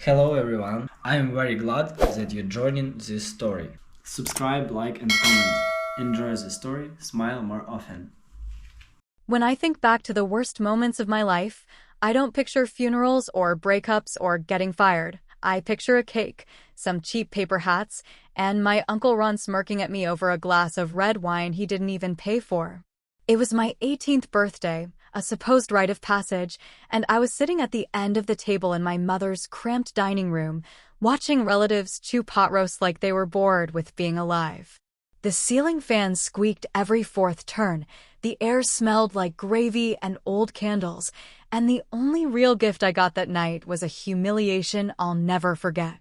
Hello everyone, I am very glad that you're joining this story. Subscribe, like, and comment. Enjoy the story, smile more often. When I think back to the worst moments of my life, I don't picture funerals or breakups or getting fired. I picture a cake, some cheap paper hats, and my Uncle Ron smirking at me over a glass of red wine he didn't even pay for. It was my 18th birthday, a supposed rite of passage, and I was sitting at the end of the table in my mother's cramped dining room, watching relatives chew pot roast like they were bored with being alive. The ceiling fan squeaked every fourth turn, the air smelled like gravy and old candles, and the only real gift I got that night was a humiliation I'll never forget.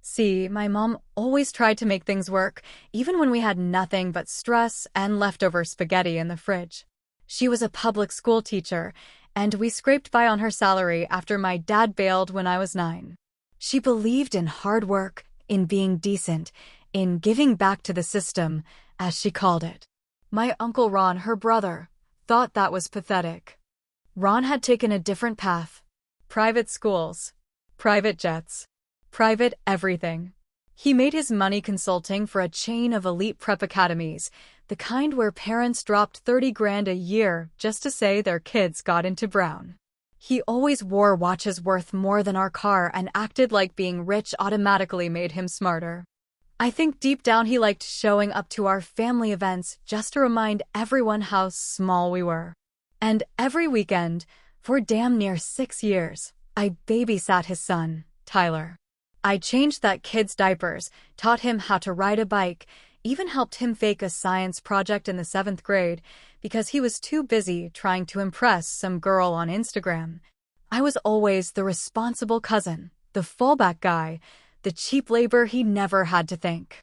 See, my mom always tried to make things work, even when we had nothing but stress and leftover spaghetti in the fridge. She was a public school teacher, and we scraped by on her salary after my dad bailed when I was 9. She believed in hard work, in being decent, in giving back to the system, as she called it. My Uncle Ron, her brother, thought that was pathetic. Ron had taken a different path. Private schools, private jets, private everything. He made his money consulting for a chain of elite prep academies, the kind where parents dropped 30 grand a year just to say their kids got into Brown. He always wore watches worth more than our car and acted like being rich automatically made him smarter. I think deep down he liked showing up to our family events just to remind everyone how small we were. And every weekend, for damn near 6 years, I babysat his son, Tyler. I changed that kid's diapers, taught him how to ride a bike, even helped him fake a science project in the 7th grade because he was too busy trying to impress some girl on Instagram. I was always the responsible cousin, the fallback guy, the cheap labor he never had to thank.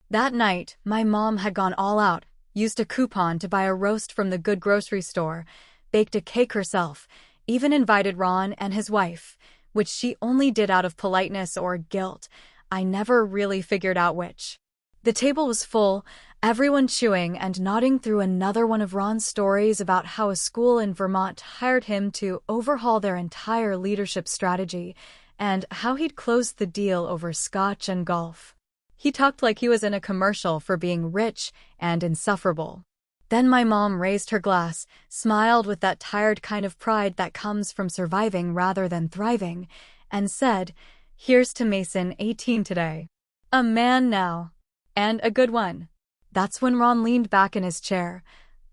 That night, my mom had gone all out, used a coupon to buy a roast from the good grocery store, baked a cake herself, even invited Ron and his wife, which she only did out of politeness or guilt. I never really figured out which. The table was full, everyone chewing and nodding through another one of Ron's stories about how a school in Vermont hired him to overhaul their entire leadership strategy, and how he'd closed the deal over scotch and golf. He talked like he was in a commercial for being rich and insufferable. Then my mom raised her glass, smiled with that tired kind of pride that comes from surviving rather than thriving, and said, "Here's to Mason, 18 today. A man now. And a good one." That's when Ron leaned back in his chair,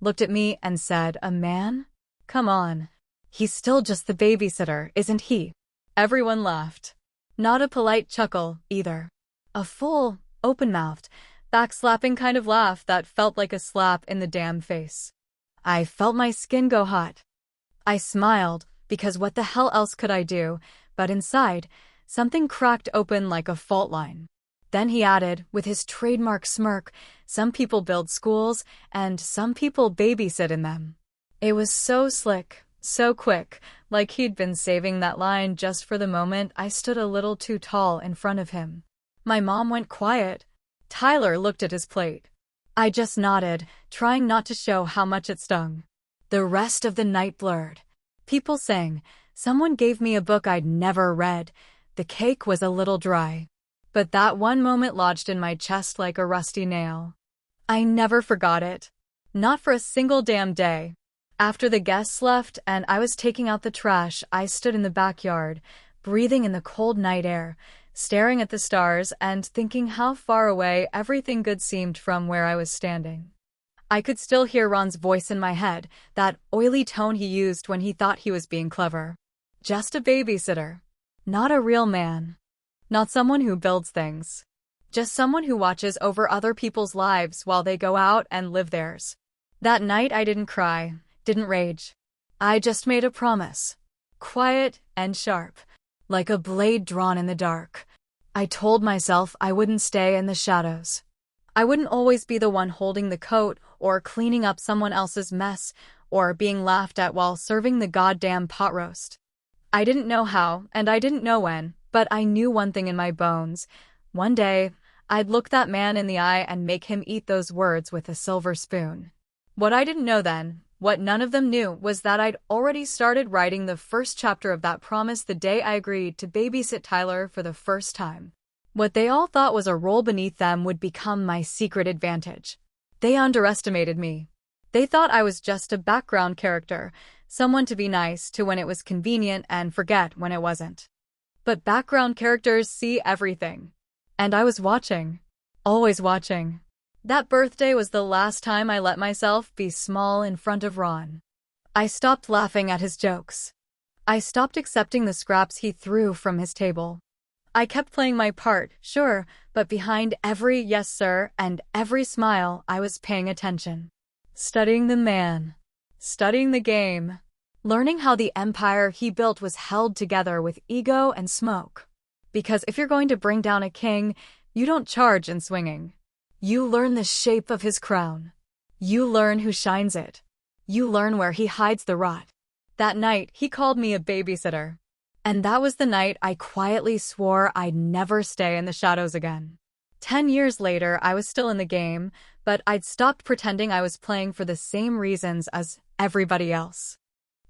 looked at me and said, "A man? Come on. He's still just the babysitter, isn't he?" Everyone laughed. Not a polite chuckle, either. A full, open-mouthed, backslapping kind of laugh that felt like a slap in the damn face. I felt my skin go hot. I smiled, because what the hell else could I do, but inside, something cracked open like a fault line. Then he added, with his trademark smirk, "Some people build schools, and some people babysit in them." It was so slick, so quick, like he'd been saving that line just for the moment I stood a little too tall in front of him. My mom went quiet. Tyler looked at his plate. I just nodded, trying not to show how much it stung. The rest of the night blurred. People sang. Someone gave me a book I'd never read. The cake was a little dry. But that one moment lodged in my chest like a rusty nail. I never forgot it. Not for a single damn day. After the guests left and I was taking out the trash, I stood in the backyard, breathing in the cold night air, staring at the stars and thinking how far away everything good seemed from where I was standing. I could still hear Ron's voice in my head, that oily tone he used when he thought he was being clever. Just a babysitter. Not a real man. Not someone who builds things. Just someone who watches over other people's lives while they go out and live theirs. That night I didn't cry, didn't rage. I just made a promise. Quiet and sharp, like a blade drawn in the dark. I told myself I wouldn't stay in the shadows. I wouldn't always be the one holding the coat or cleaning up someone else's mess or being laughed at while serving the goddamn pot roast. I didn't know how and I didn't know when, but I knew one thing in my bones. One day, I'd look that man in the eye and make him eat those words with a silver spoon. What I didn't know then What none of them knew was that I'd already started writing the first chapter of that promise the day I agreed to babysit Tyler for the first time. What they all thought was a role beneath them would become my secret advantage. They underestimated me. They thought I was just a background character, someone to be nice to when it was convenient and forget when it wasn't. But background characters see everything. And I was watching. Always watching. That birthday was the last time I let myself be small in front of Ron. I stopped laughing at his jokes. I stopped accepting the scraps he threw from his table. I kept playing my part, sure, but behind every yes sir and every smile I was paying attention. Studying the man. Studying the game. Learning how the empire he built was held together with ego and smoke. Because if you're going to bring down a king, you don't charge in swinging. You learn the shape of his crown. You learn who shines it. You learn where he hides the rot. That night, he called me a babysitter. And that was the night I quietly swore I'd never stay in the shadows again. 10 years later, I was still in the game, but I'd stopped pretending I was playing for the same reasons as everybody else.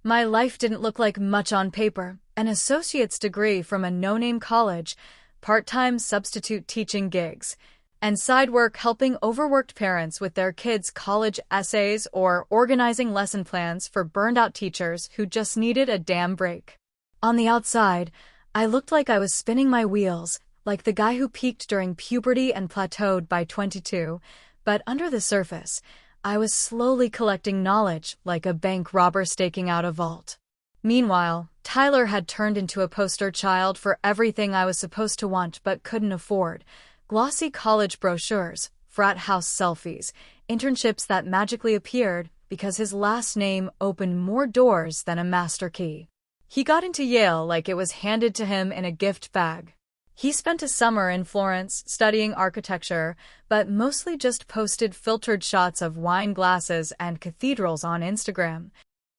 My life didn't look like much on paper. An associate's degree from a no-name college, part-time substitute teaching gigs, and side work helping overworked parents with their kids' college essays or organizing lesson plans for burned-out teachers who just needed a damn break. On the outside, I looked like I was spinning my wheels, like the guy who peaked during puberty and plateaued by 22, but under the surface, I was slowly collecting knowledge like a bank robber staking out a vault. Meanwhile, Tyler had turned into a poster child for everything I was supposed to want but couldn't afford. Glossy college brochures, frat house selfies, internships that magically appeared because his last name opened more doors than a master key. He got into Yale like it was handed to him in a gift bag. He spent a summer in Florence studying architecture, but mostly just posted filtered shots of wine glasses and cathedrals on Instagram.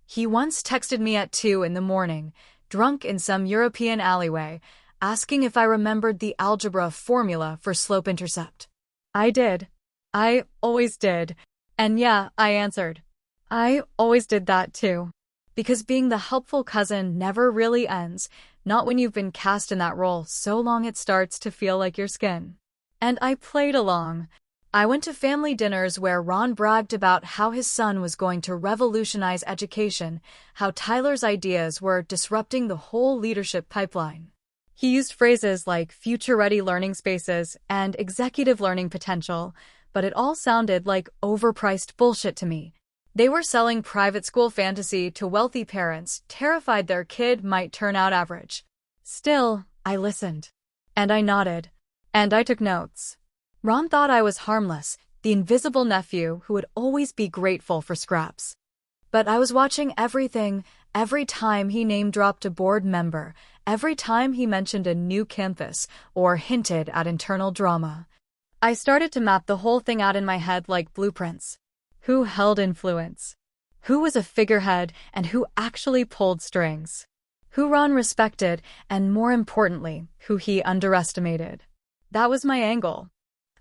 He once texted me at 2 in the morning, drunk in some European alleyway, asking if I remembered the algebra formula for slope-intercept. I did. I always did. And yeah, I answered. I always did that too. Because being the helpful cousin never really ends, not when you've been cast in that role so long it starts to feel like your skin. And I played along. I went to family dinners where Ron bragged about how his son was going to revolutionize education, how Tyler's ideas were disrupting the whole leadership pipeline. He used phrases like future-ready learning spaces and executive learning potential, but it all sounded like overpriced bullshit to me. They were selling private school fantasy to wealthy parents, terrified their kid might turn out average. Still, I listened. And I nodded. And I took notes. Ron thought I was harmless, the invisible nephew who would always be grateful for scraps. But I was watching everything, every time he name-dropped a board member, every time he mentioned a new campus or hinted at internal drama. I started to map the whole thing out in my head like blueprints. Who held influence? Who was a figurehead and who actually pulled strings? Who Ron respected and, more importantly, who he underestimated? That was my angle.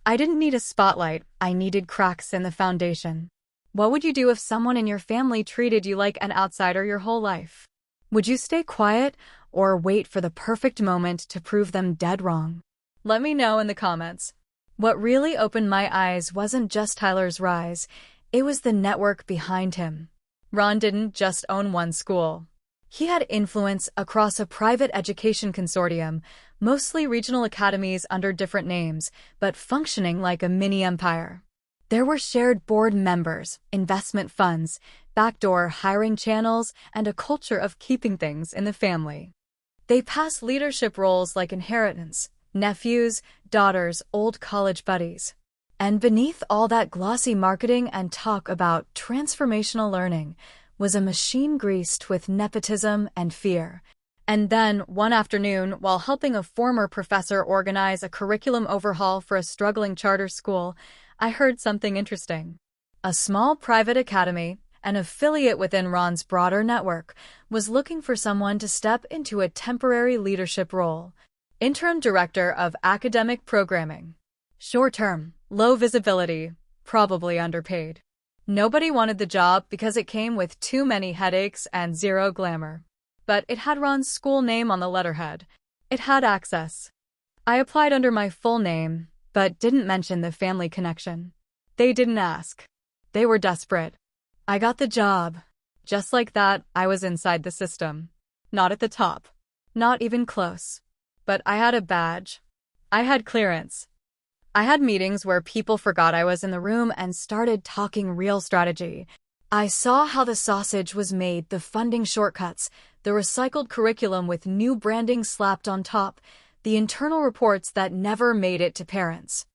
I didn't need a spotlight, I needed cracks in the foundation. What would you do if someone in your family treated you like an outsider your whole life? Would you stay quiet or wait for the perfect moment to prove them dead wrong? Let me know in the comments. What really opened my eyes wasn't just Tyler's rise, it was the network behind him. Ron didn't just own one school. He had influence across a private education consortium, mostly regional academies under different names, but functioning like a mini-empire. There were shared board members, investment funds, backdoor hiring channels, and a culture of keeping things in the family. They passed leadership roles like inheritance, nephews, daughters, old college buddies. And beneath all that glossy marketing and talk about transformational learning was a machine greased with nepotism and fear. And then, one afternoon, while helping a former professor organize a curriculum overhaul for a struggling charter school, I heard something interesting. A small private academy, an affiliate within Ron's broader network, was looking for someone to step into a temporary leadership role. Interim Director of Academic Programming. Short term, low visibility, probably underpaid. Nobody wanted the job because it came with too many headaches and zero glamour. But it had Ron's school name on the letterhead. It had access. I applied under my full name, but didn't mention the family connection. They didn't ask. They were desperate. I got the job. Just like that, I was inside the system. Not at the top. Not even close. But I had a badge. I had clearance. I had meetings where people forgot I was in the room and started talking real strategy. I saw how the sausage was made, the funding shortcuts, the recycled curriculum with new branding slapped on top, the internal reports that never made it to parents.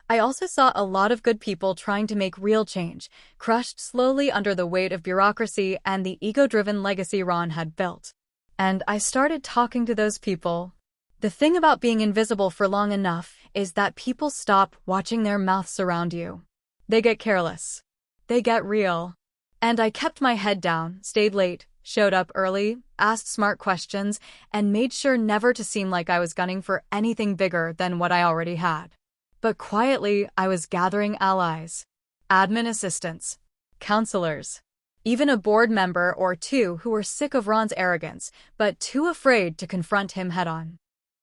I also saw a lot of good people trying to make real change, crushed slowly under the weight of bureaucracy and the ego-driven legacy Ron had built. And I started talking to those people. The thing about being invisible for long enough is that people stop watching their mouths around you. They get careless. They get real. And I kept my head down, stayed late, showed up early, asked smart questions, and made sure never to seem like I was gunning for anything bigger than what I already had. But quietly, I was gathering allies, admin assistants, counselors, even a board member or two who were sick of Ron's arrogance, but too afraid to confront him head-on.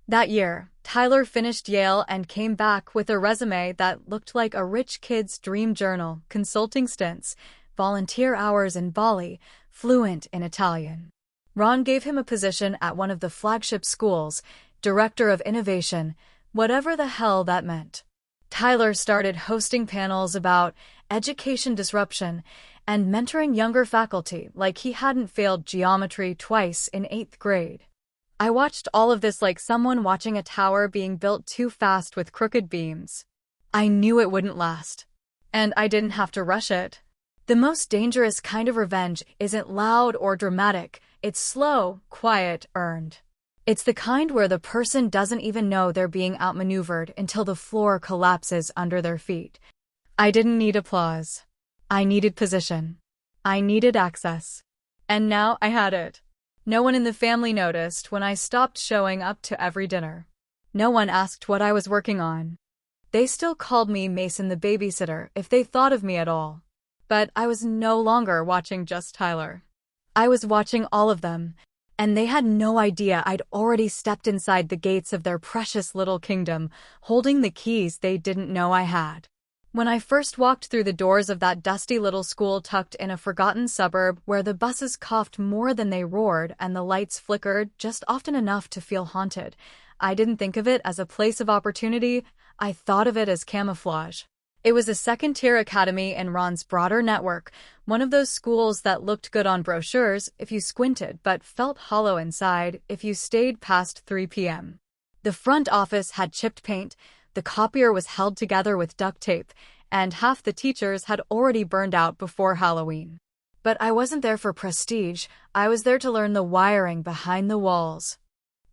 That year, Tyler finished Yale and came back with a resume that looked like a rich kid's dream journal, consulting stints, volunteer hours in Bali, fluent in Italian. Ron gave him a position at one of the flagship schools, director of innovation, whatever the hell that meant. Tyler started hosting panels about education disruption and mentoring younger faculty like he hadn't failed geometry twice in 8th grade. I watched all of this like someone watching a tower being built too fast with crooked beams. I knew it wouldn't last. And I didn't have to rush it. The most dangerous kind of revenge isn't loud or dramatic. It's slow, quiet, earned. It's the kind where the person doesn't even know they're being outmaneuvered until the floor collapses under their feet. I didn't need applause. I needed position. I needed access. And now I had it. No one in the family noticed when I stopped showing up to every dinner. No one asked what I was working on. They still called me Mason the babysitter if they thought of me at all. But I was no longer watching just Tyler. I was watching all of them, and they had no idea I'd already stepped inside the gates of their precious little kingdom, holding the keys they didn't know I had. When I first walked through the doors of that dusty little school tucked in a forgotten suburb where the buses coughed more than they roared and the lights flickered just often enough to feel haunted, I didn't think of it as a place of opportunity. I thought of it as camouflage. It was a second-tier academy in Ron's broader network, one of those schools that looked good on brochures if you squinted but felt hollow inside if you stayed past 3 p.m. The front office had chipped paint, the copier was held together with duct tape, and half the teachers had already burned out before Halloween. But I wasn't there for prestige. I was there to learn the wiring behind the walls.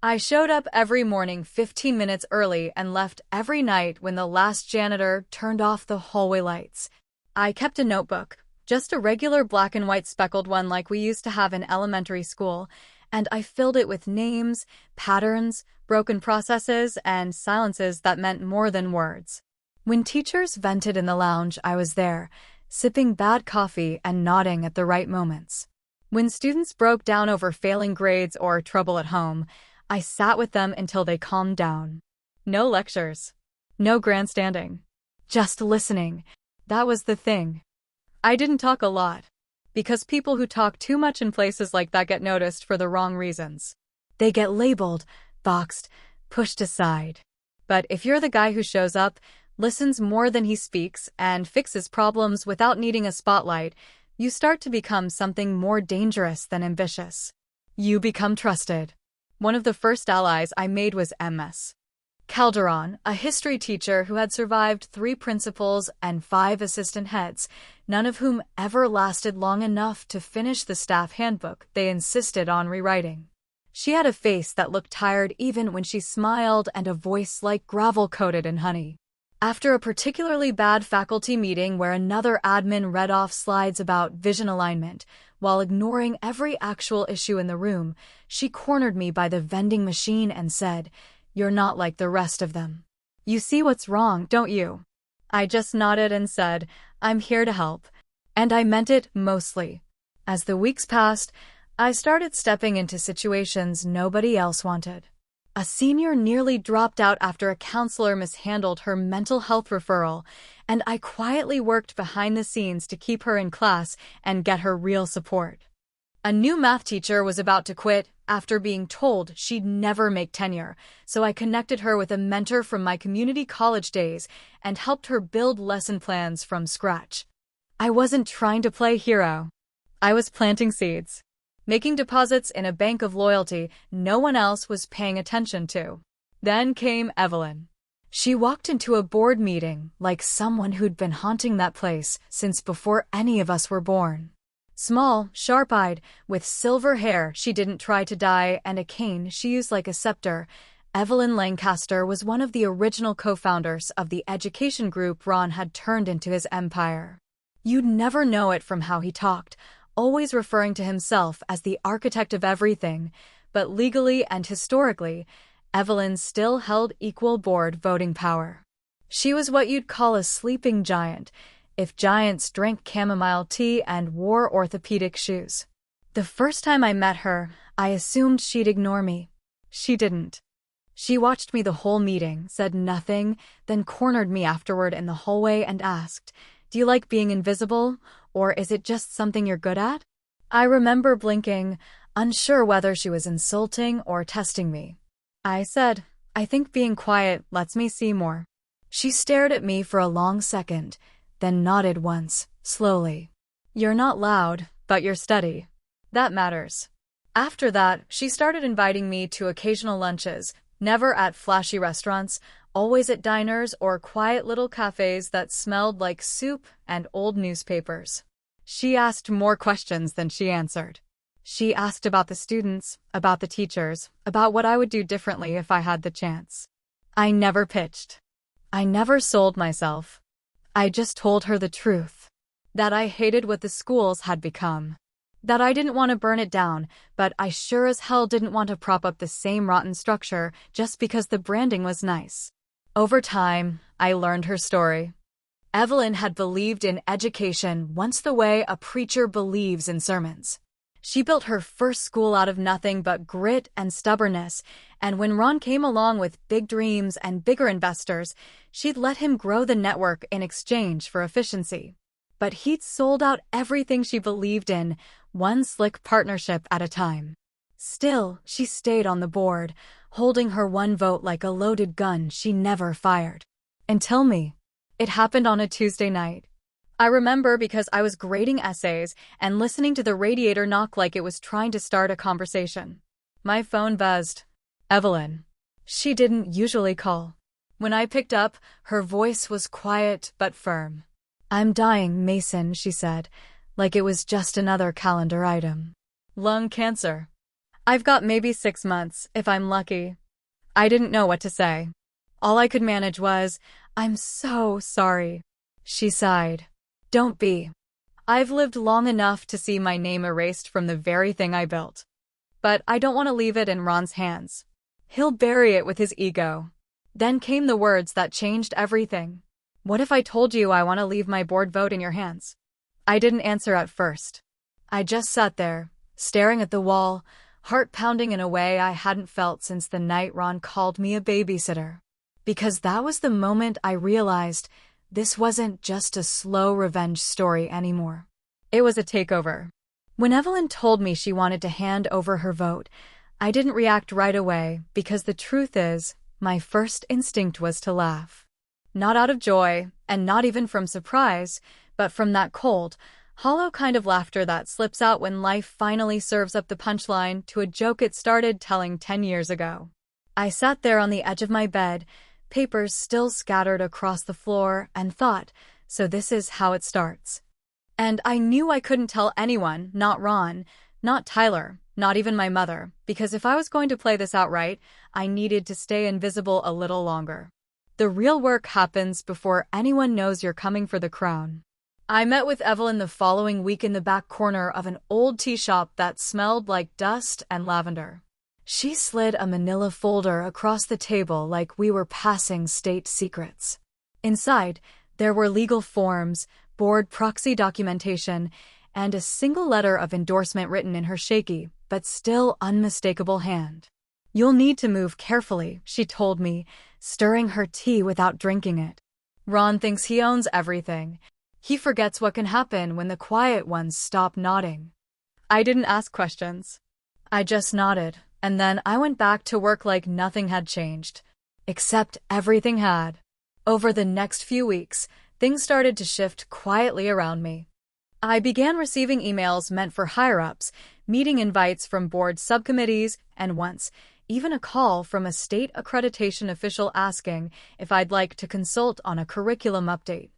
I showed up every morning 15 minutes early and left every night when the last janitor turned off the hallway lights. I kept a notebook, just a regular black and white speckled one like we used to have in elementary school, and I filled it with names, patterns, broken processes, and silences that meant more than words. When teachers vented in the lounge, I was there, sipping bad coffee and nodding at the right moments. When students broke down over failing grades or trouble at home, I sat with them until they calmed down. No lectures. No grandstanding. Just listening. That was the thing. I didn't talk a lot. Because people who talk too much in places like that get noticed for the wrong reasons. They get labeled, boxed, pushed aside. But if you're the guy who shows up, listens more than he speaks, and fixes problems without needing a spotlight, you start to become something more dangerous than ambitious. You become trusted. One of the first allies I made was MS. Calderon, a history teacher who had survived 3 principals and 5 assistant heads, none of whom ever lasted long enough to finish the staff handbook they insisted on rewriting. She had a face that looked tired even when she smiled and a voice like gravel coated in honey. After a particularly bad faculty meeting where another admin read off slides about vision alignment, while ignoring every actual issue in the room, she cornered me by the vending machine and said, "You're not like the rest of them. You see what's wrong, don't you?" I just nodded and said, "I'm here to help." And I meant it mostly. As the weeks passed, I started stepping into situations nobody else wanted. A senior nearly dropped out after a counselor mishandled her mental health referral, and I quietly worked behind the scenes to keep her in class and get her real support. A new math teacher was about to quit after being told she'd never make tenure, so I connected her with a mentor from my community college days and helped her build lesson plans from scratch. I wasn't trying to play hero. I was planting seeds, making deposits in a bank of loyalty no one else was paying attention to. Then came Evelyn. She walked into a board meeting like someone who'd been haunting that place since before any of us were born. Small, sharp-eyed, with silver hair she didn't try to dye and a cane she used like a scepter, Evelyn Lancaster was one of the original co-founders of the education group Ron had turned into his empire. You'd never know it from how he talked, always referring to himself as the architect of everything, but legally and historically, Evelyn still held equal board voting power. She was what you'd call a sleeping giant, if giants drank chamomile tea and wore orthopedic shoes. The first time I met her, I assumed she'd ignore me. She didn't. She watched me the whole meeting, said nothing, then cornered me afterward in the hallway and asked, "Do you like being invisible, or is it just something you're good at?" I remember blinking, unsure whether she was insulting or testing me. I said, "I think being quiet lets me see more." She stared at me for a long second, then nodded once, slowly. "You're not loud, but you're steady. That matters." After that, she started inviting me to occasional lunches, never at flashy restaurants, always at diners or quiet little cafes that smelled like soup and old newspapers. She asked more questions than she answered. She asked about the students, about the teachers, about what I would do differently if I had the chance. I never pitched. I never sold myself. I just told her the truth. That I hated what the schools had become. That I didn't want to burn it down, but I sure as hell didn't want to prop up the same rotten structure just because the branding was nice. Over time, I learned her story. Evelyn had believed in education once the way a preacher believes in sermons. She built her first school out of nothing but grit and stubbornness, and when Ron came along with big dreams and bigger investors, she'd let him grow the network in exchange for efficiency. But he'd sold out everything she believed in, one slick partnership at a time. Still, she stayed on the board, holding her one vote like a loaded gun she never fired. Until me. It happened on a Tuesday night. I remember because I was grading essays and listening to the radiator knock like it was trying to start a conversation. My phone buzzed. Evelyn. She didn't usually call. When I picked up, her voice was quiet but firm. "I'm dying, Mason," she said, like it was just another calendar item. "Lung cancer. I've got maybe 6 months, if I'm lucky." I didn't know what to say. All I could manage was, "I'm so sorry." She sighed. "Don't be. I've lived long enough to see my name erased from the very thing I built. But I don't want to leave it in Ron's hands. He'll bury it with his ego." Then came the words that changed everything. "What if I told you I want to leave my board vote in your hands?" I didn't answer at first. I just sat there, staring at the wall, heart pounding in a way I hadn't felt since the night Ron called me a babysitter. Because that was the moment I realized this wasn't just a slow revenge story anymore. It was a takeover. When Evelyn told me she wanted to hand over her vote, I didn't react right away because the truth is, my first instinct was to laugh. Not out of joy, and not even from surprise, but from that cold, hollow kind of laughter that slips out when life finally serves up the punchline to a joke it started telling 10 years ago. I sat there on the edge of my bed, papers still scattered across the floor, and thought, so this is how it starts. And I knew I couldn't tell anyone, not Ron, not Tyler, not even my mother, because if I was going to play this out right, I needed to stay invisible a little longer. The real work happens before anyone knows you're coming for the crown. I met with Evelyn the following week in the back corner of an old tea shop that smelled like dust and lavender. She slid a manila folder across the table like we were passing state secrets. Inside, there were legal forms, board proxy documentation, and a single letter of endorsement written in her shaky, but still unmistakable hand. "You'll need to move carefully," she told me, stirring her tea without drinking it. "Ron thinks he owns everything. He forgets what can happen when the quiet ones stop nodding." I didn't ask questions. I just nodded, and then I went back to work like nothing had changed. Except everything had. Over the next few weeks, things started to shift quietly around me. I began receiving emails meant for higher-ups, meeting invites from board subcommittees, and once, even a call from a state accreditation official asking if I'd like to consult on a curriculum update.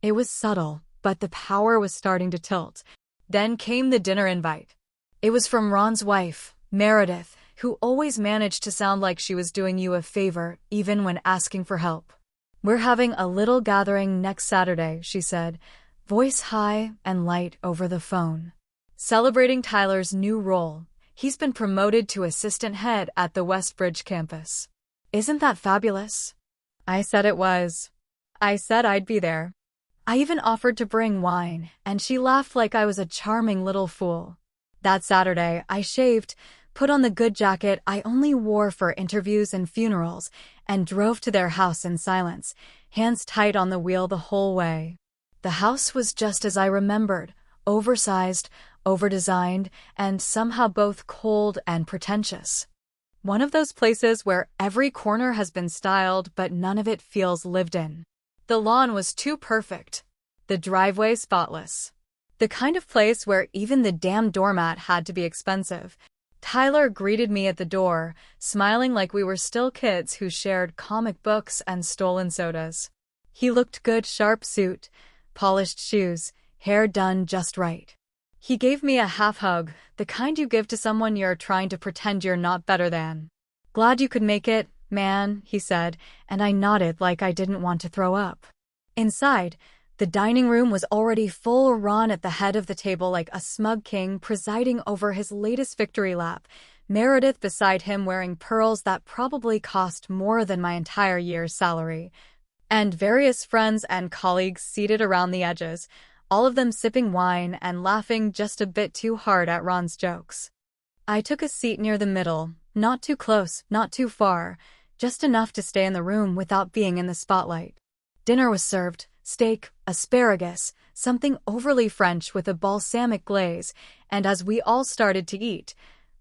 It was subtle, but the power was starting to tilt. Then came the dinner invite. It was from Ron's wife, Meredith, who always managed to sound like she was doing you a favor, even when asking for help. "We're having a little gathering next Saturday," she said, voice high and light over the phone. "Celebrating Tyler's new role. He's been promoted to assistant head at the Westbridge campus. Isn't that fabulous?" I said it was. I said I'd be there. I even offered to bring wine, and she laughed like I was a charming little fool. That Saturday, I shaved, put on the good jacket I only wore for interviews and funerals, and drove to their house in silence, hands tight on the wheel the whole way. The house was just as I remembered, oversized, overdesigned, and somehow both cold and pretentious. One of those places where every corner has been styled, but none of it feels lived in. The lawn was too perfect. The driveway spotless. The kind of place where even the damn doormat had to be expensive. Tyler greeted me at the door, smiling like we were still kids who shared comic books and stolen sodas. He looked good, sharp suit, polished shoes, hair done just right. He gave me a half hug, the kind you give to someone you're trying to pretend you're not better than. "Glad you could make it, man," he said, and I nodded like I didn't want to throw up. Inside, the dining room was already full. Ron at the head of the table like a smug king presiding over his latest victory lap, Meredith beside him wearing pearls that probably cost more than my entire year's salary, and various friends and colleagues seated around the edges, all of them sipping wine and laughing just a bit too hard at Ron's jokes. I took a seat near the middle, not too close, not too far, just enough to stay in the room without being in the spotlight. Dinner was served, steak, asparagus, something overly French with a balsamic glaze, and as we all started to eat,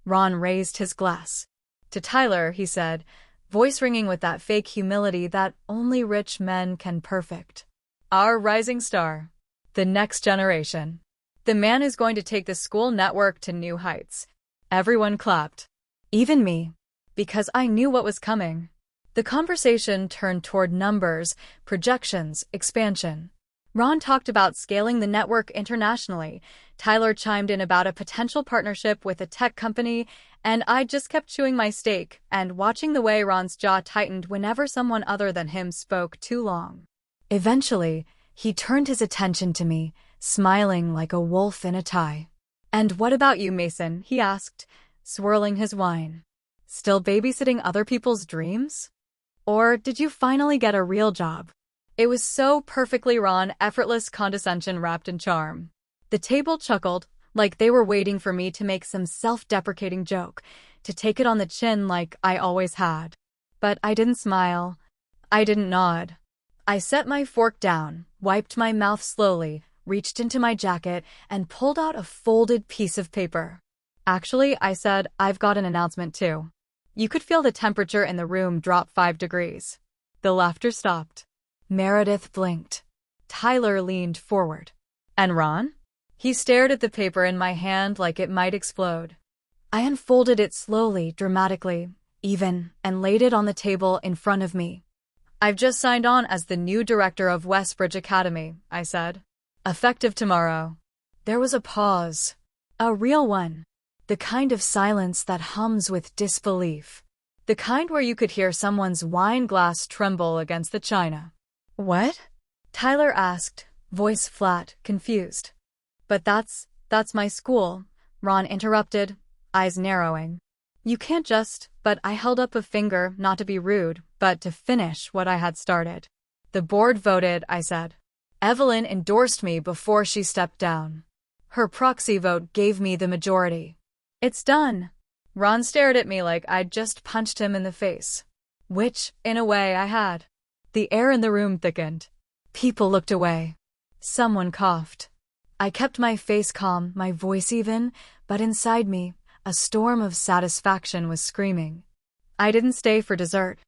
Ron raised his glass. "To Tyler," he said, voice ringing with that fake humility that only rich men can perfect. "Our rising star. The next generation. The man who's going to take the school network to new heights." Everyone clapped. Even me. Because I knew what was coming. The conversation turned toward numbers, projections, expansion. Ron talked about scaling the network internationally. Tyler chimed in about a potential partnership with a tech company, and I just kept chewing my steak and watching the way Ron's jaw tightened whenever someone other than him spoke too long. Eventually, he turned his attention to me, smiling like a wolf in a tie. "And what about you, Mason?" he asked, swirling his wine. "Still babysitting other people's dreams? Or did you finally get a real job?" It was so perfectly Ron, effortless condescension wrapped in charm. The table chuckled, like they were waiting for me to make some self-deprecating joke, to take it on the chin like I always had. But I didn't smile. I didn't nod. I set my fork down, wiped my mouth slowly, reached into my jacket, and pulled out a folded piece of paper. "Actually," I said, "I've got an announcement too." You could feel the temperature in the room drop 5 degrees. The laughter stopped. Meredith blinked. Tyler leaned forward. "And Ron?" He stared at the paper in my hand like it might explode. I unfolded it slowly, dramatically, even, and laid it on the table in front of me. "I've just signed on as the new director of Westbridge Academy," I said. "Effective tomorrow." There was a pause. A real one. The kind of silence that hums with disbelief. The kind where you could hear someone's wine glass tremble against the china. "What?" Tyler asked, voice flat, confused. "But that's my school," Ron interrupted, eyes narrowing. "You can't just," but I held up a finger, not to be rude, but to finish what I had started. "The board voted," I said. Evelyn endorsed me before she stepped down. Her proxy vote gave me the majority. It's done. Ron stared at me like I'd just punched him in the face. Which, in a way, I had. The air in the room thickened. People looked away. Someone coughed. I kept my face calm, my voice even, but inside me, a storm of satisfaction was screaming. I didn't stay for dessert.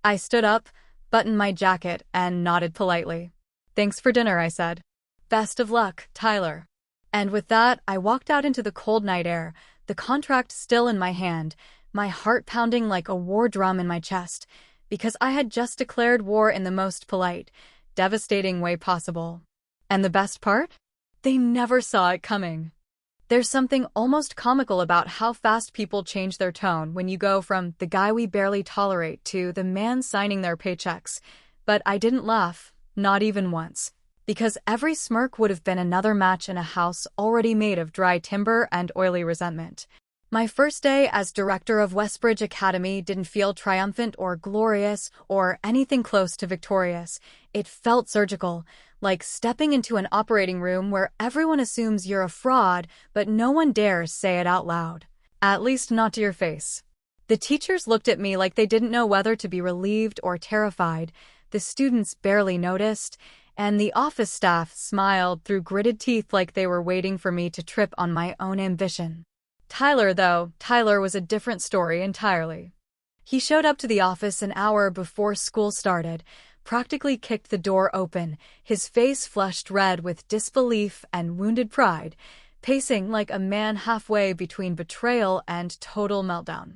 I stood up, buttoned my jacket, and nodded politely. Thanks for dinner, I said. Best of luck, Tyler. And with that, I walked out into the cold night air, the contract still in my hand, my heart pounding like a war drum in my chest, because I had just declared war in the most polite, devastating way possible. And the best part? They never saw it coming. There's something almost comical about how fast people change their tone when you go from the guy we barely tolerate to the man signing their paychecks. But I didn't laugh, not even once, because every smirk would have been another match in a house already made of dry timber and oily resentment. My first day as director of Westbridge Academy didn't feel triumphant or glorious or anything close to victorious. It felt surgical, like stepping into an operating room where everyone assumes you're a fraud, but no one dares say it out loud. At least not to your face. The teachers looked at me like they didn't know whether to be relieved or terrified. The students barely noticed, and the office staff smiled through gritted teeth like they were waiting for me to trip on my own ambition. Tyler was a different story entirely. He showed up to the office an hour before school started, practically kicked the door open, his face flushed red with disbelief and wounded pride, pacing like a man halfway between betrayal and total meltdown.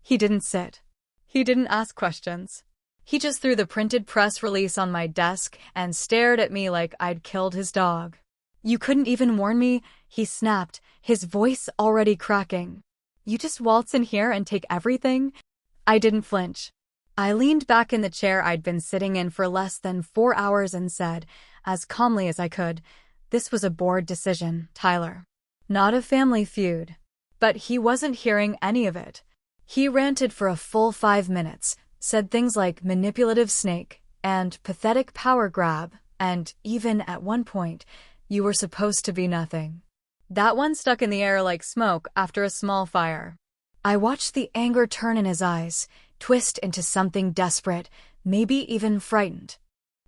He didn't sit. He didn't ask questions. He just threw the printed press release on my desk and stared at me like I'd killed his dog. You couldn't even warn me, he snapped, his voice already cracking. You just waltz in here and take everything? I didn't flinch. I leaned back in the chair I'd been sitting in for less than 4 hours and said, as calmly as I could, this was a board decision, Tyler. Not a family feud. But he wasn't hearing any of it. He ranted for a full 5 minutes, said things like manipulative snake and pathetic power grab, and even at one point, you were supposed to be nothing. That one stuck in the air like smoke after a small fire. I watched the anger turn in his eyes, twist into something desperate, maybe even frightened.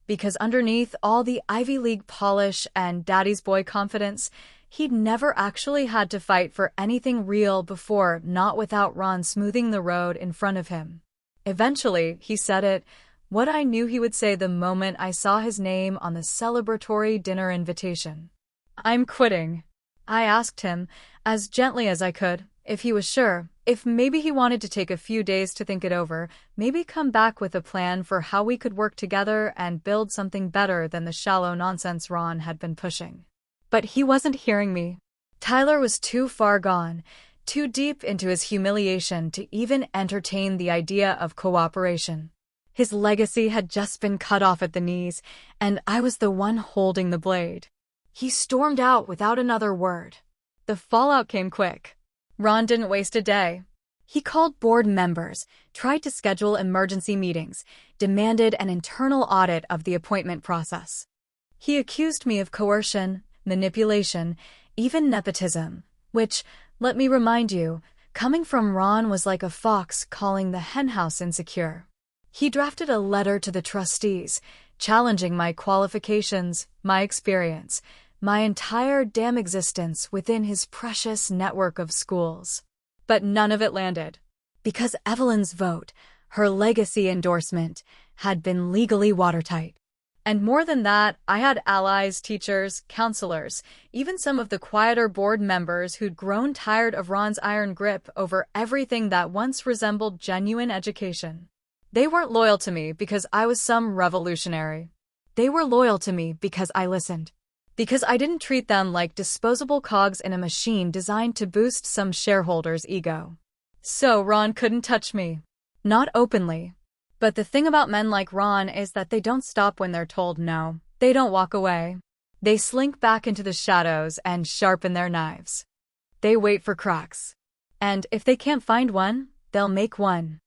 Because underneath all the Ivy League polish and daddy's boy confidence, he'd never actually had to fight for anything real before, not without Ron smoothing the road in front of him. Eventually, he said it, what I knew he would say the moment I saw his name on the celebratory dinner invitation. I'm quitting. I asked him, as gently as I could, if he was sure, if maybe he wanted to take a few days to think it over, maybe come back with a plan for how we could work together and build something better than the shallow nonsense Ron had been pushing. But he wasn't hearing me. Tyler was too far gone, too deep into his humiliation to even entertain the idea of cooperation. His legacy had just been cut off at the knees, and I was the one holding the blade. He stormed out without another word. The fallout came quick. Ron didn't waste a day. He called board members, tried to schedule emergency meetings, demanded an internal audit of the appointment process. He accused me of coercion, manipulation, even nepotism, which, let me remind you, coming from Ron was like a fox calling the henhouse insecure. He drafted a letter to the trustees, challenging my qualifications, my experience, my entire damn existence within his precious network of schools. But none of it landed. Because Evelyn's vote, her legacy endorsement, had been legally watertight. And more than that, I had allies, teachers, counselors, even some of the quieter board members who'd grown tired of Ron's iron grip over everything that once resembled genuine education. They weren't loyal to me because I was some revolutionary. They were loyal to me because I listened. Because I didn't treat them like disposable cogs in a machine designed to boost some shareholder's ego. So Ron couldn't touch me. Not openly. But the thing about men like Ron is that they don't stop when they're told no. They don't walk away. They slink back into the shadows and sharpen their knives. They wait for cracks. And if they can't find one, they'll make one.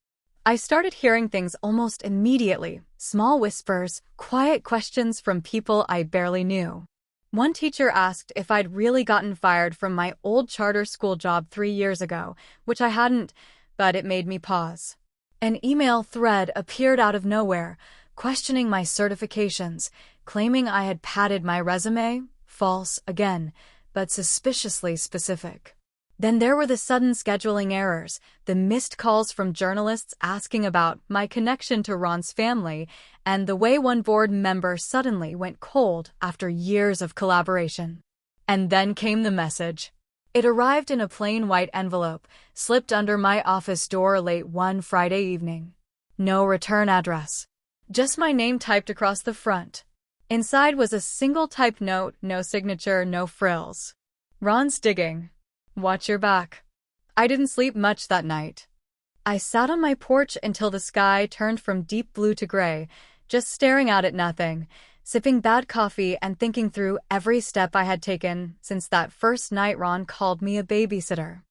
I started hearing things almost immediately, small whispers, quiet questions from people I barely knew. One teacher asked if I'd really gotten fired from my old charter school job 3 years ago, which I hadn't, but it made me pause. An email thread appeared out of nowhere, questioning my certifications, claiming I had padded my resume, false again, but suspiciously specific. Then there were the sudden scheduling errors, the missed calls from journalists asking about my connection to Ron's family, and the way one board member suddenly went cold after years of collaboration. And then came the message. It arrived in a plain white envelope, slipped under my office door late one Friday evening. No return address. Just my name typed across the front. Inside was a single typed note, no signature, no frills. Ron's digging. Watch your back. I didn't sleep much that night. I sat on my porch until the sky turned from deep blue to gray, just staring out at nothing, sipping bad coffee and thinking through every step I had taken since that first night Ron called me a babysitter.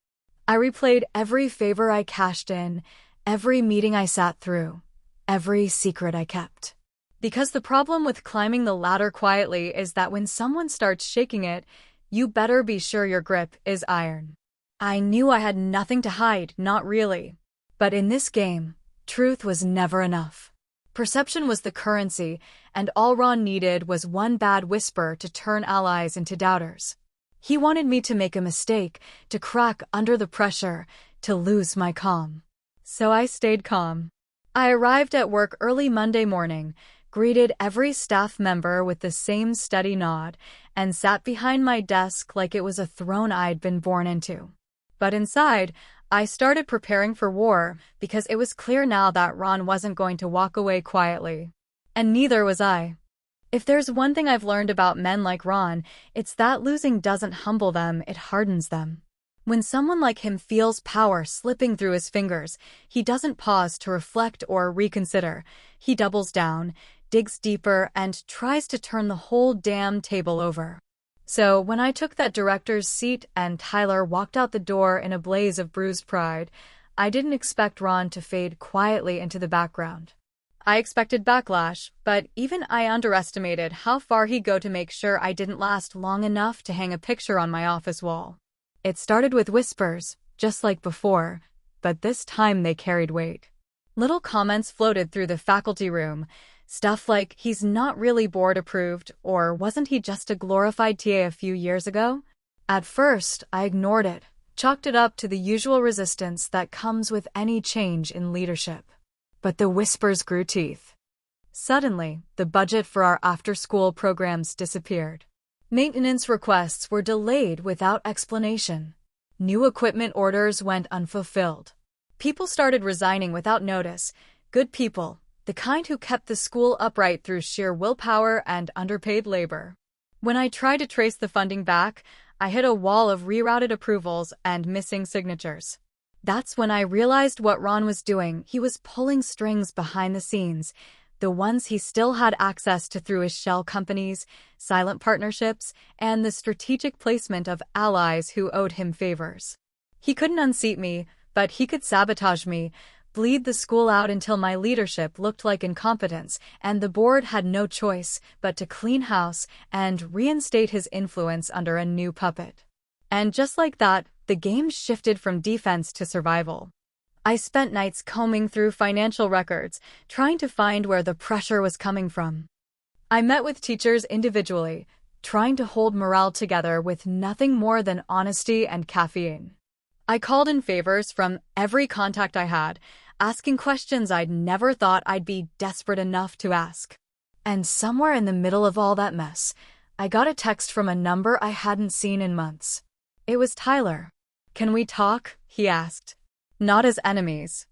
I replayed every favor I cashed in, every meeting I sat through, every secret I kept. Because the problem with climbing the ladder quietly is that when someone starts shaking it, you better be sure your grip is iron. I knew I had nothing to hide, not really. But in this game, truth was never enough. Perception was the currency, and all Ron needed was one bad whisper to turn allies into doubters. He wanted me to make a mistake, to crack under the pressure, to lose my calm. So I stayed calm. I arrived at work early Monday morning, greeted every staff member with the same steady nod, and sat behind my desk like it was a throne I'd been born into. But inside, I started preparing for war because it was clear now that Ron wasn't going to walk away quietly. And neither was I. If there's one thing I've learned about men like Ron, it's that losing doesn't humble them, it hardens them. When someone like him feels power slipping through his fingers, he doesn't pause to reflect or reconsider. He doubles down, digs deeper, and tries to turn the whole damn table over. So when I took that director's seat and Tyler walked out the door in a blaze of bruised pride, I didn't expect Ron to fade quietly into the background. I expected backlash, but even I underestimated how far he'd go to make sure I didn't last long enough to hang a picture on my office wall. It started with whispers, just like before, but this time they carried weight. Little comments floated through the faculty room, stuff like, he's not really board approved, or wasn't he just a glorified TA a few years ago? At first, I ignored it, chalked it up to the usual resistance that comes with any change in leadership. But the whispers grew teeth. Suddenly, the budget for our after-school programs disappeared. Maintenance requests were delayed without explanation. New equipment orders went unfulfilled. People started resigning without notice. Good people, the kind who kept the school upright through sheer willpower and underpaid labor. When I tried to trace the funding back, I hit a wall of rerouted approvals and missing signatures. That's when I realized what Ron was doing. He was pulling strings behind the scenes, the ones he still had access to through his shell companies, silent partnerships, and the strategic placement of allies who owed him favors. He couldn't unseat me, but he could sabotage me, bleed the school out until my leadership looked like incompetence, and the board had no choice but to clean house and reinstate his influence under a new puppet. And just like that, the game shifted from defense to survival. I spent nights combing through financial records, trying to find where the pressure was coming from. I met with teachers individually, trying to hold morale together with nothing more than honesty and caffeine. I called in favors from every contact I had, asking questions I'd never thought I'd be desperate enough to ask. And somewhere in the middle of all that mess, I got a text from a number I hadn't seen in months. It was Tyler. "Can we talk?" he asked. Not as enemies.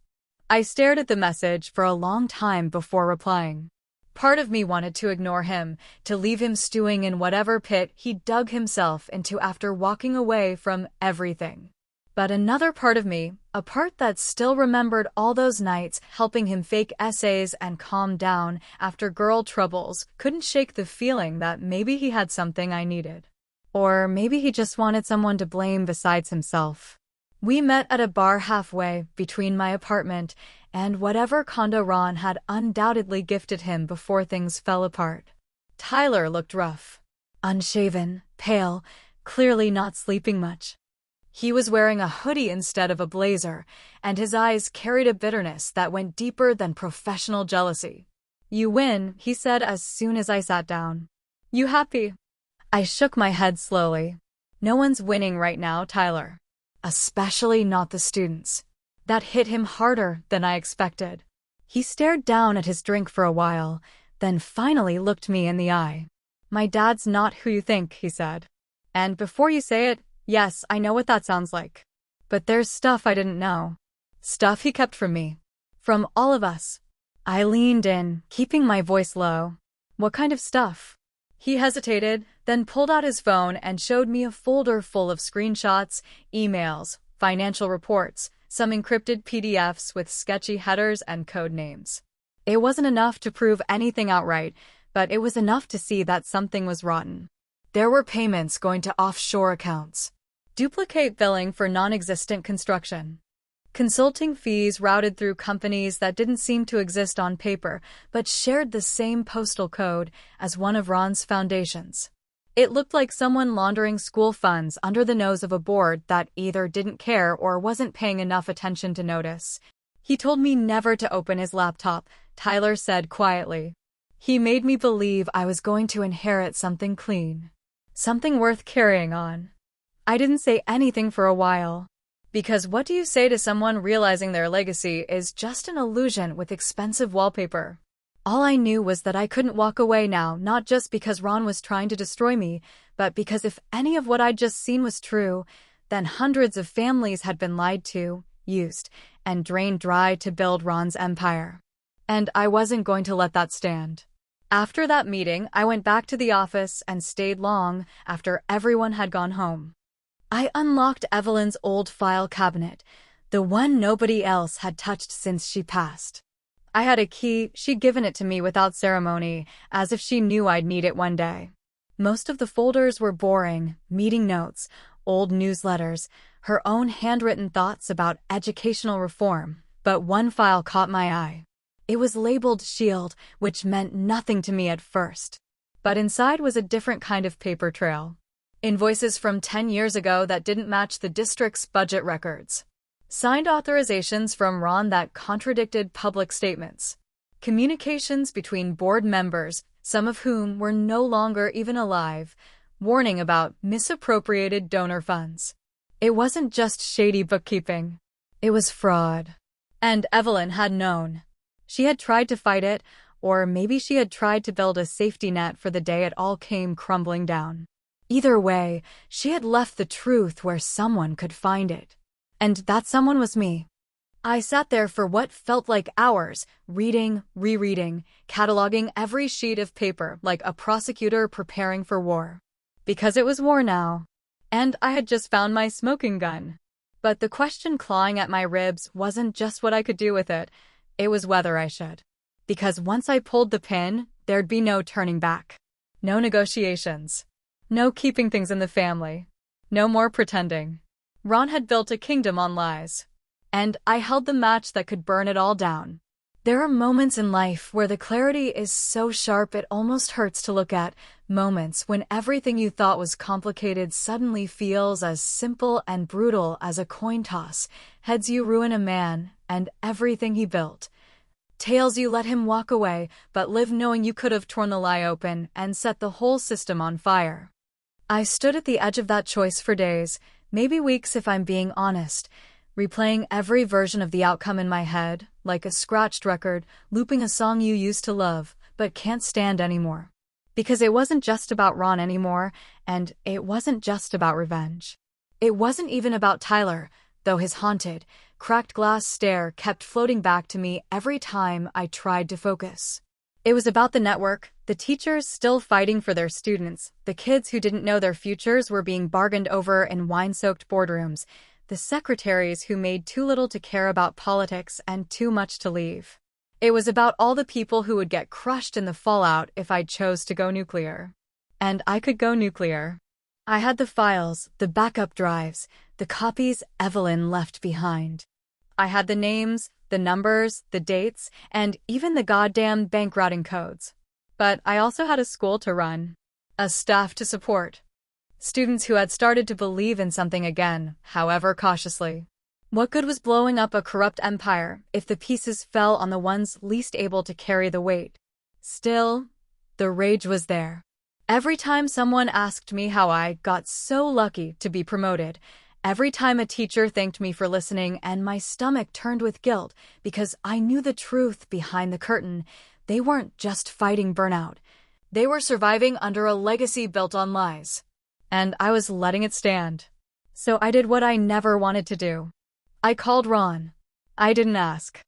I stared at the message for a long time before replying. Part of me wanted to ignore him, to leave him stewing in whatever pit he dug himself into after walking away from everything. But another part of me, a part that still remembered all those nights helping him fake essays and calm down after girl troubles, couldn't shake the feeling that maybe he had something I needed. Or maybe he just wanted someone to blame besides himself. We met at a bar halfway between my apartment and whatever condo Ron had undoubtedly gifted him before things fell apart. Tyler looked rough. Unshaven, pale, clearly not sleeping much. He was wearing a hoodie instead of a blazer, and his eyes carried a bitterness that went deeper than professional jealousy. "You win," he said as soon as I sat down. "You happy?" I shook my head slowly. "No one's winning right now, Tyler. Especially not the students." That hit him harder than I expected. He stared down at his drink for a while, then finally looked me in the eye. "My dad's not who you think," he said. "And before you say it, yes, I know what that sounds like. But there's stuff I didn't know. Stuff he kept from me. From all of us." I leaned in, keeping my voice low. "What kind of stuff?" He hesitated, then pulled out his phone and showed me a folder full of screenshots, emails, financial reports, some encrypted PDFs with sketchy headers and code names. It wasn't enough to prove anything outright, but it was enough to see that something was rotten. There were payments going to offshore accounts. Duplicate billing for non-existent construction. Consulting fees routed through companies that didn't seem to exist on paper, but shared the same postal code as one of Ron's foundations. It looked like someone laundering school funds under the nose of a board that either didn't care or wasn't paying enough attention to notice. "He told me never to open his laptop," Tyler said quietly. "He made me believe I was going to inherit something clean. Something worth carrying on." I didn't say anything for a while. Because what do you say to someone realizing their legacy is just an illusion with expensive wallpaper? All I knew was that I couldn't walk away now, not just because Ron was trying to destroy me, but because if any of what I'd just seen was true, then hundreds of families had been lied to, used, and drained dry to build Ron's empire. And I wasn't going to let that stand. After that meeting, I went back to the office and stayed long after everyone had gone home. I unlocked Evelyn's old file cabinet, the one nobody else had touched since she passed. I had a key, she'd given it to me without ceremony, as if she knew I'd need it one day. Most of the folders were boring, meeting notes, old newsletters, her own handwritten thoughts about educational reform, but one file caught my eye. It was labeled Shield, which meant nothing to me at first. But inside was a different kind of paper trail. Invoices from 10 years ago that didn't match the district's budget records. Signed authorizations from Ron that contradicted public statements. Communications between board members, some of whom were no longer even alive, warning about misappropriated donor funds. It wasn't just shady bookkeeping. It was fraud. And Evelyn had known. She had tried to fight it, or maybe she had tried to build a safety net for the day it all came crumbling down. Either way, she had left the truth where someone could find it. And that someone was me. I sat there for what felt like hours, reading, rereading, cataloging every sheet of paper like a prosecutor preparing for war. Because it was war now. And I had just found my smoking gun. But the question clawing at my ribs wasn't just what I could do with it, it was whether I should. Because once I pulled the pin, there'd be no turning back. No negotiations. No keeping things in the family. No more pretending. Ron had built a kingdom on lies. And I held the match that could burn it all down. There are moments in life where the clarity is so sharp it almost hurts to look at. Moments when everything you thought was complicated suddenly feels as simple and brutal as a coin toss. Heads you ruin a man and everything he built. Tails you let him walk away, but live knowing you could have torn the lie open and set the whole system on fire. I stood at the edge of that choice for days, maybe weeks if I'm being honest, replaying every version of the outcome in my head, like a scratched record, looping a song you used to love, but can't stand anymore. Because it wasn't just about Ron anymore, and it wasn't just about revenge. It wasn't even about Tyler, though his haunted, cracked glass stare kept floating back to me every time I tried to focus. It was about the network, the teachers still fighting for their students, the kids who didn't know their futures were being bargained over in wine-soaked boardrooms, the secretaries who made too little to care about politics and too much to leave. It was about all the people who would get crushed in the fallout if I chose to go nuclear. And I could go nuclear. I had the files, the backup drives, the copies Evelyn left behind. I had the names, the numbers, the dates, and even the goddamn bank routing codes. But I also had a school to run, a staff to support, students who had started to believe in something again, however cautiously. What good was blowing up a corrupt empire if the pieces fell on the ones least able to carry the weight? Still, the rage was there. Every time someone asked me how I got so lucky to be promoted, every time a teacher thanked me for listening, and my stomach turned with guilt because I knew the truth behind the curtain, they weren't just fighting burnout. They were surviving under a legacy built on lies. And I was letting it stand. So I did what I never wanted to do. I called Ron. I didn't ask.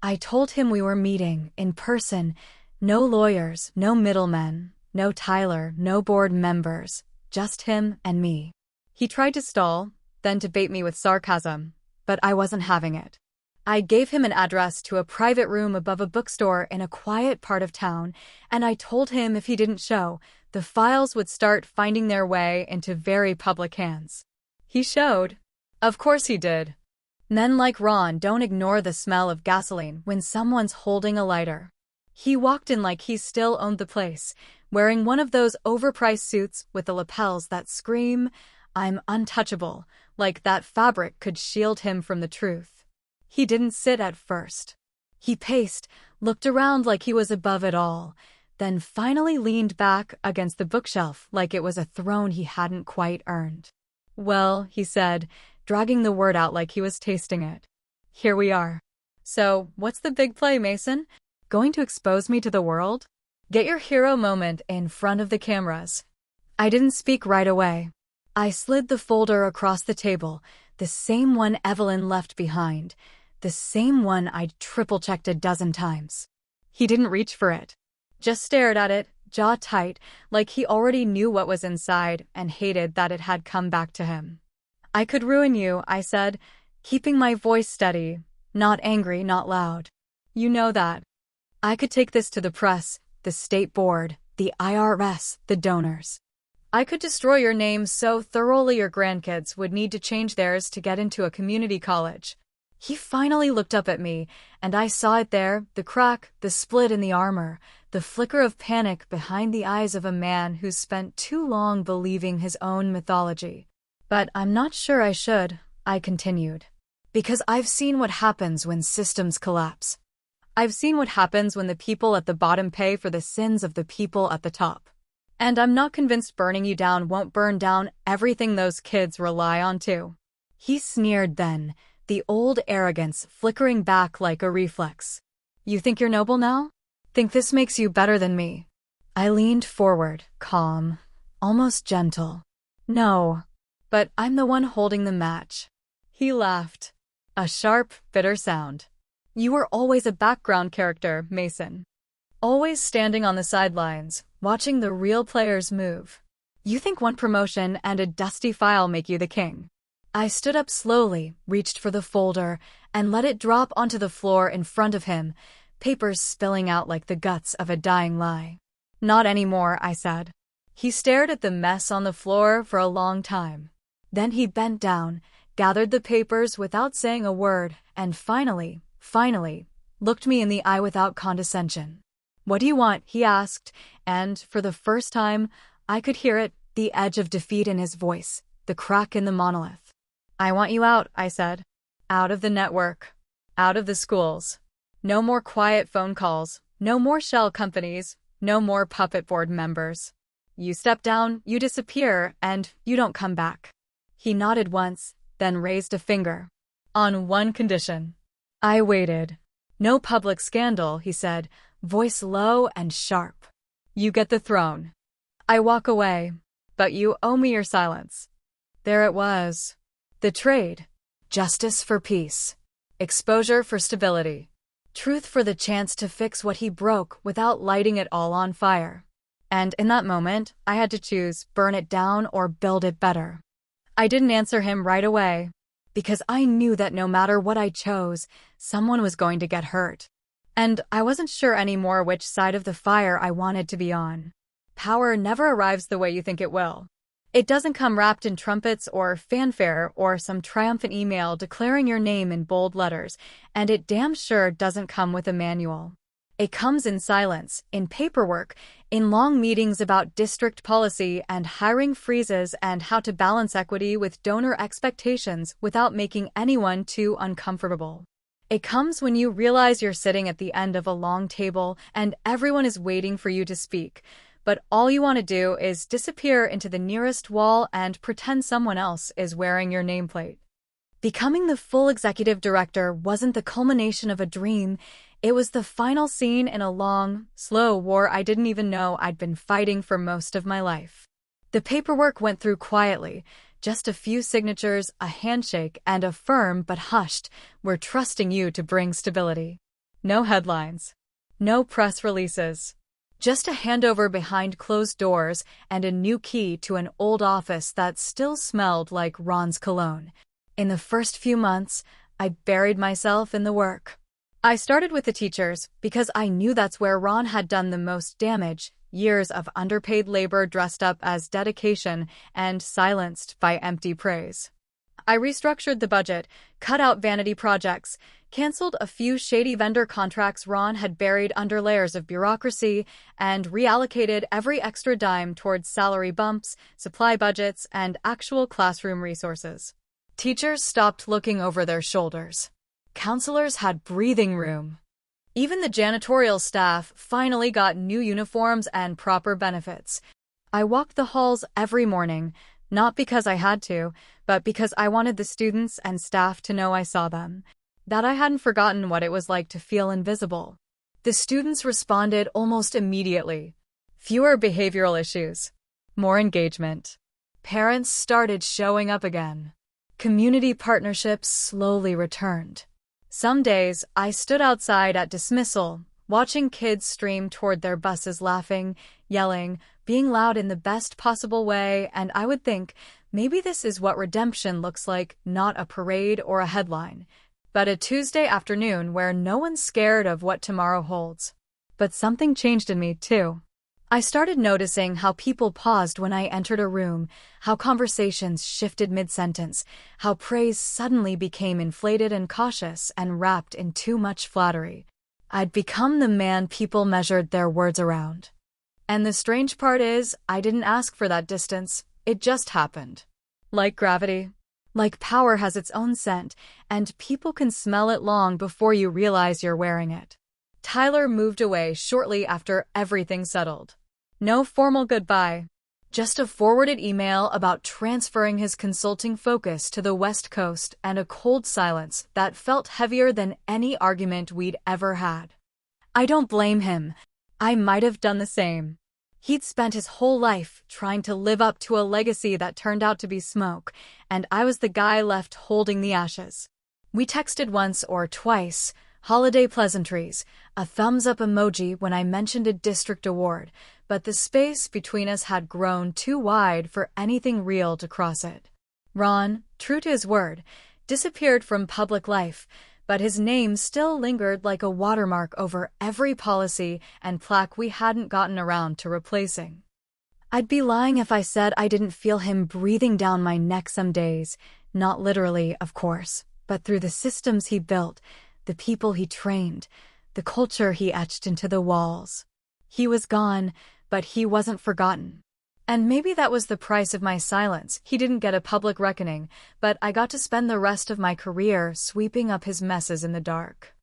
I told him we were meeting in person. No lawyers, no middlemen, no Tyler, no board members, just him and me. He tried to stall, then to bait me with sarcasm, but I wasn't having it. I gave him an address to a private room above a bookstore in a quiet part of town, and I told him if he didn't show, the files would start finding their way into very public hands. He showed. Of course he did. Men like Ron don't ignore the smell of gasoline when someone's holding a lighter. He walked in like he still owned the place, wearing one of those overpriced suits with the lapels that scream, "I'm untouchable," like that fabric could shield him from the truth. He didn't sit at first. He paced, looked around like he was above it all, then finally leaned back against the bookshelf like it was a throne he hadn't quite earned. "Well," he said, dragging the word out like he was tasting it. "Here we are. So, what's the big play, Mason? Going to expose me to the world? Get your hero moment in front of the cameras." I didn't speak right away. I slid the folder across the table, the same one Evelyn left behind, the same one I'd triple-checked a dozen times. He didn't reach for it. Just stared at it, jaw tight, like he already knew what was inside and hated that it had come back to him. "I could ruin you," I said, keeping my voice steady, not angry, not loud. "You know that. I could take this to the press, the state board, the IRS, the donors. I could destroy your name so thoroughly your grandkids would need to change theirs to get into a community college." He finally looked up at me, and I saw it there, the crack, the split in the armor, the flicker of panic behind the eyes of a man who's spent too long believing his own mythology. "But I'm not sure I should," I continued. "Because I've seen what happens when systems collapse. I've seen what happens when the people at the bottom pay for the sins of the people at the top. And I'm not convinced burning you down won't burn down everything those kids rely on too." He sneered then, the old arrogance flickering back like a reflex. "You think you're noble now? Think this makes you better than me?" I leaned forward, calm, almost gentle. "No, but I'm the one holding the match." He laughed. A sharp, bitter sound. "You were always a background character, Mason. Always standing on the sidelines, watching the real players move. You think one promotion and a dusty file make you the king." I stood up slowly, reached for the folder, and let it drop onto the floor in front of him, papers spilling out like the guts of a dying lie. "Not anymore," I said. He stared at the mess on the floor for a long time. Then he bent down, gathered the papers without saying a word, and finally, looked me in the eye without condescension. "What do you want?" he asked, and, for the first time, I could hear it, the edge of defeat in his voice, the crack in the monolith. "I want you out," I said. "Out of the network. Out of the schools. No more quiet phone calls, no more shell companies, no more puppet board members. You step down, you disappear, and you don't come back." He nodded once, then raised a finger. "On one condition." I waited. "No public scandal," he said, voice low and sharp. "You get the throne. I walk away, but you owe me your silence." There it was. The trade. Justice for peace. Exposure for stability. Truth for the chance to fix what he broke without lighting it all on fire. And in that moment, I had to choose, burn it down or build it better. I didn't answer him right away, because I knew that no matter what I chose, someone was going to get hurt. And I wasn't sure anymore which side of the fire I wanted to be on. Power never arrives the way you think it will. It doesn't come wrapped in trumpets or fanfare or some triumphant email declaring your name in bold letters, and it damn sure doesn't come with a manual. It comes in silence, in paperwork, in long meetings about district policy and hiring freezes and how to balance equity with donor expectations without making anyone too uncomfortable. It comes when you realize you're sitting at the end of a long table and everyone is waiting for you to speak, but all you want to do is disappear into the nearest wall and pretend someone else is wearing your nameplate. Becoming the full executive director wasn't the culmination of a dream. It was the final scene in a long, slow war I didn't even know I'd been fighting for most of my life. The paperwork went through quietly, just a few signatures, a handshake, and a firm but hushed, "We're trusting you to bring stability." No headlines. No press releases. Just a handover behind closed doors and a new key to an old office that still smelled like Ron's cologne. In the first few months, I buried myself in the work. I started with the teachers because I knew that's where Ron had done the most damage, years of underpaid labor dressed up as dedication and silenced by empty praise. I restructured the budget, cut out vanity projects, canceled a few shady vendor contracts Ron had buried under layers of bureaucracy, and reallocated every extra dime towards salary bumps, supply budgets, and actual classroom resources. Teachers stopped looking over their shoulders. Counselors had breathing room. Even the janitorial staff finally got new uniforms and proper benefits. I walked the halls every morning, not because I had to, but because I wanted the students and staff to know I saw them, that I hadn't forgotten what it was like to feel invisible. The students responded almost immediately. Fewer behavioral issues. More engagement. Parents started showing up again. Community partnerships slowly returned. Some days, I stood outside at dismissal, watching kids stream toward their buses laughing, yelling, being loud in the best possible way, and I would think, maybe this is what redemption looks like, not a parade or a headline, but a Tuesday afternoon where no one's scared of what tomorrow holds. But something changed in me, too. I started noticing how people paused when I entered a room, how conversations shifted mid-sentence, how praise suddenly became inflated and cautious and wrapped in too much flattery. I'd become the man people measured their words around. And the strange part is, I didn't ask for that distance, it just happened. Like gravity. Like power has its own scent, and people can smell it long before you realize you're wearing it. Tyler moved away shortly after everything settled. No formal goodbye, just a forwarded email about transferring his consulting focus to the West Coast and a cold silence that felt heavier than any argument we'd ever had. I don't blame him. I might have done the same. He'd spent his whole life trying to live up to a legacy that turned out to be smoke, and I was the guy left holding the ashes. We texted once or twice, holiday pleasantries, a thumbs-up emoji when I mentioned a district award, but the space between us had grown too wide for anything real to cross it. Ron, true to his word, disappeared from public life, but his name still lingered like a watermark over every policy and plaque we hadn't gotten around to replacing. I'd be lying if I said I didn't feel him breathing down my neck some days, not literally, of course, but through the systems he built, the people he trained, the culture he etched into the walls. He was gone, but he wasn't forgotten. And maybe that was the price of my silence. He didn't get a public reckoning, but I got to spend the rest of my career sweeping up his messes in the dark.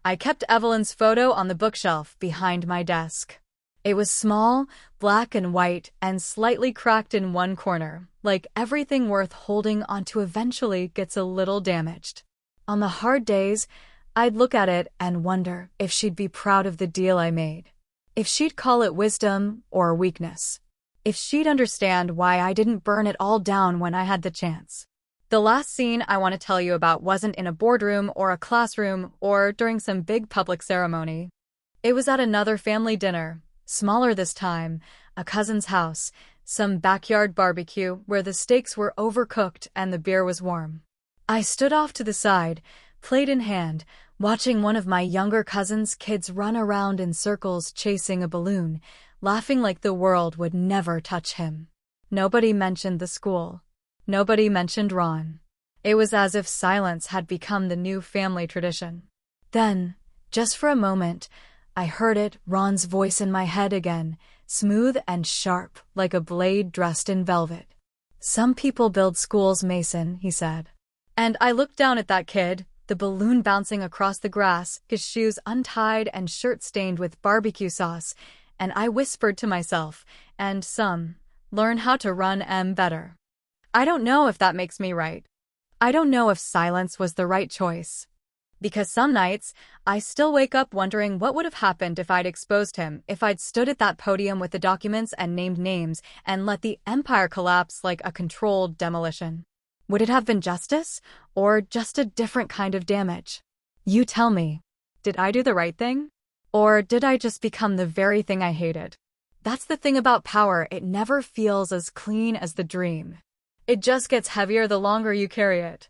I kept Evelyn's photo on the bookshelf behind my desk. It was small, black and white, and slightly cracked in one corner, like everything worth holding onto eventually gets a little damaged. On the hard days, I'd look at it and wonder if she'd be proud of the deal I made. If she'd call it wisdom or weakness. If she'd understand why I didn't burn it all down when I had the chance. The last scene I want to tell you about wasn't in a boardroom or a classroom or during some big public ceremony. It was at another family dinner, smaller this time, a cousin's house, some backyard barbecue where the steaks were overcooked and the beer was warm. I stood off to the side, plate in hand, watching one of my younger cousin's kids run around in circles chasing a balloon, laughing like the world would never touch him. Nobody mentioned the school. Nobody mentioned Ron. It was as if silence had become the new family tradition. Then, just for a moment, I heard it, Ron's voice in my head again, smooth and sharp, like a blade dressed in velvet. "Some people build schools, Mason," he said. And I looked down at that kid, the balloon bouncing across the grass, his shoes untied and shirt stained with barbecue sauce, and I whispered to myself, "And some learn how to run better." I don't know if that makes me right. I don't know if silence was the right choice. Because some nights, I still wake up wondering what would have happened if I'd exposed him, if I'd stood at that podium with the documents and named names and let the empire collapse like a controlled demolition. Would it have been justice, or just a different kind of damage? You tell me. Did I do the right thing? Or did I just become the very thing I hated? That's the thing about power, it never feels as clean as the dream. It just gets heavier the longer you carry it.